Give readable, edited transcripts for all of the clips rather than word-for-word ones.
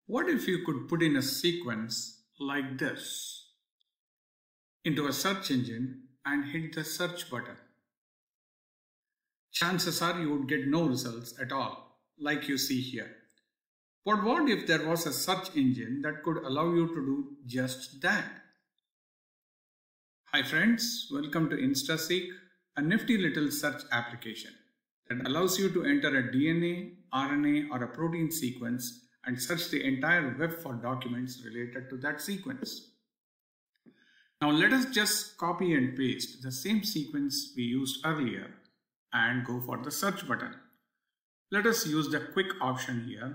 What if you could put in a sequence like this into a search engine and hit the search button? Chances are you would get no results at all, like you see here. But what if there was a search engine that could allow you to do just that? Hi friends, welcome to Instaseq, a nifty little search application that allows you to enter a DNA, RNA or a protein sequence and search the entire web for documents related to that sequence. Now let us just copy and paste the same sequence we used earlier and go for the search button. Let us use the quick option here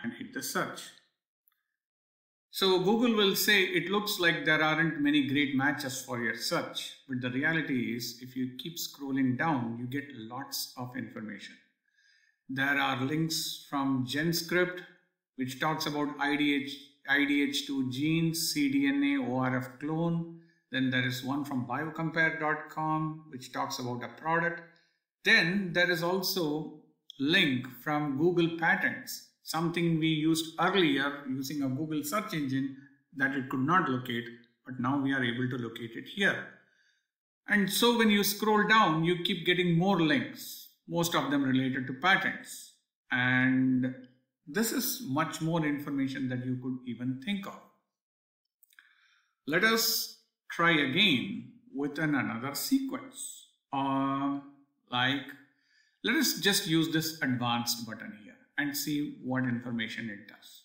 and hit the search. So Google will say it looks like there aren't many great matches for your search, but the reality is if you keep scrolling down, you get lots of information. There are links from GenScript, which talks about IDH2 genes, cDNA, ORF clone. Then there is one from biocompare.com, which talks about a product. Then there is also link from Google Patents, something we used earlier using a Google search engine that it could not locate, but now we are able to locate it here. And so when you scroll down, you keep getting more links, most of them related to patents. And this is much more information than you could even think of. Let us try again with another sequence. Let us just use this advanced button here and see what information it does.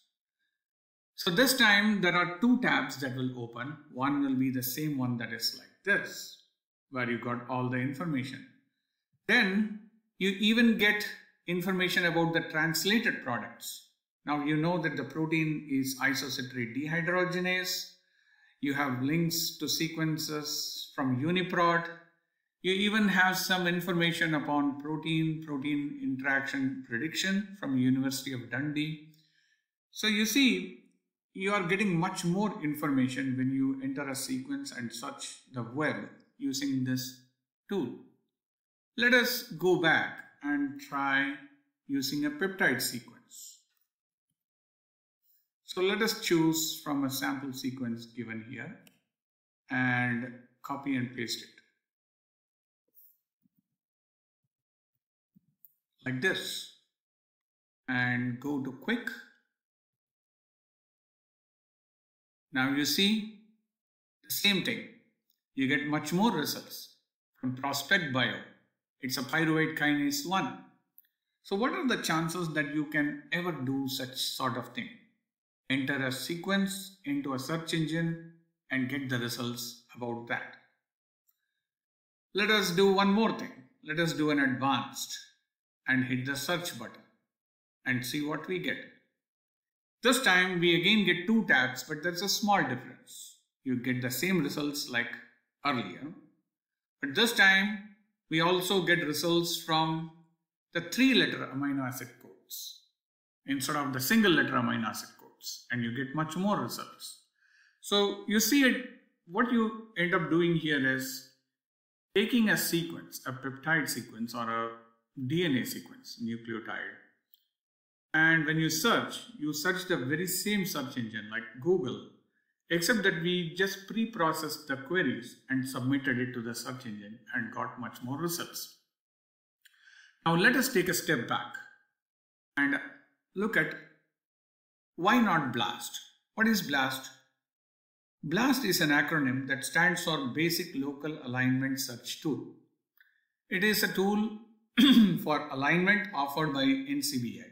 So this time there are two tabs that will open. One will be the same one that is like this, where you got all the information. Then you even get information about the translated products. Now you know that the protein is isocitrate dehydrogenase. You have links to sequences from UniProt. You even have some information upon protein-protein interaction prediction from University of Dundee. So you see, you are getting much more information when you enter a sequence and search the web using this tool. Let us go back and try using a peptide sequence. So let us choose from a sample sequence given here and copy and paste it. Like this, and go to quick. Now you see the same thing. You get much more results from Prospect Bio. It's a pyruvate kinase 1. So what are the chances that you can ever do such sort of thing? Enter a sequence into a search engine and get the results about that. Let us do one more thing. Let us do an advanced and hit the search button and see what we get. This time we again get two tabs, but there's a small difference. You get the same results like earlier, but this time we also get results from the 3-letter amino acid codes instead of the single-letter amino acid codes, and you get much more results. So you see it, what you end up doing here is taking a sequence, a peptide sequence or a DNA sequence, nucleotide, and when you search the very same search engine like Google, except that we just pre-processed the queries and submitted it to the search engine and got much more results. Now let us take a step back and look at why not BLAST. What is BLAST? BLAST is an acronym that stands for Basic Local Alignment Search Tool. It is a tool for alignment offered by NCBI.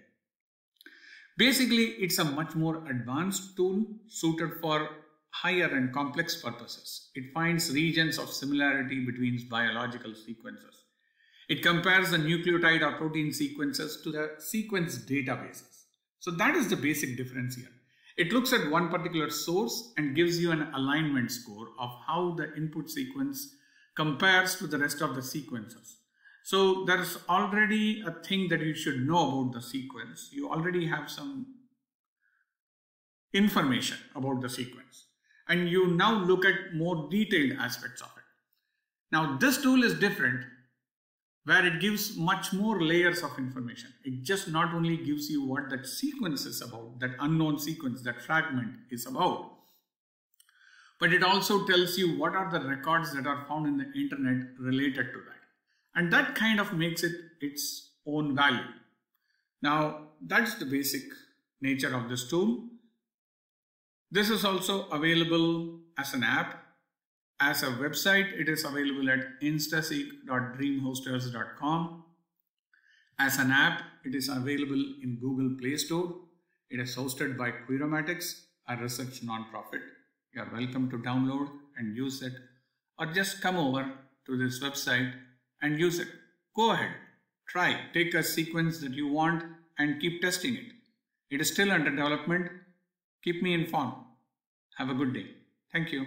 Basically, it's a much more advanced tool suited for higher and complex purposes. It finds regions of similarity between biological sequences. It compares the nucleotide or protein sequences to the sequence databases. So that is the basic difference here. It looks at one particular source and gives you an alignment score of how the input sequence compares to the rest of the sequences. So there's already a thing that you should know about the sequence. You already have some information about the sequence, and you now look at more detailed aspects of it. Now this tool is different where it gives much more layers of information. It just not only gives you what that sequence is about, that unknown sequence, that fragment is about, but it also tells you what are the records that are found in the internet related to that. And that kind of makes it its own value. Now, that's the basic nature of this tool. This is also available as an app. As a website, it is available at instaseq.dreamhosters.com. As an app, it is available in Google Play Store. It is hosted by Quiromatics, a research nonprofit. You are welcome to download and use it, or just come over to this website and use it. Go ahead, try, take a sequence that you want and keep testing it. It is still under development. Keep me informed. Have a good day. Thank you.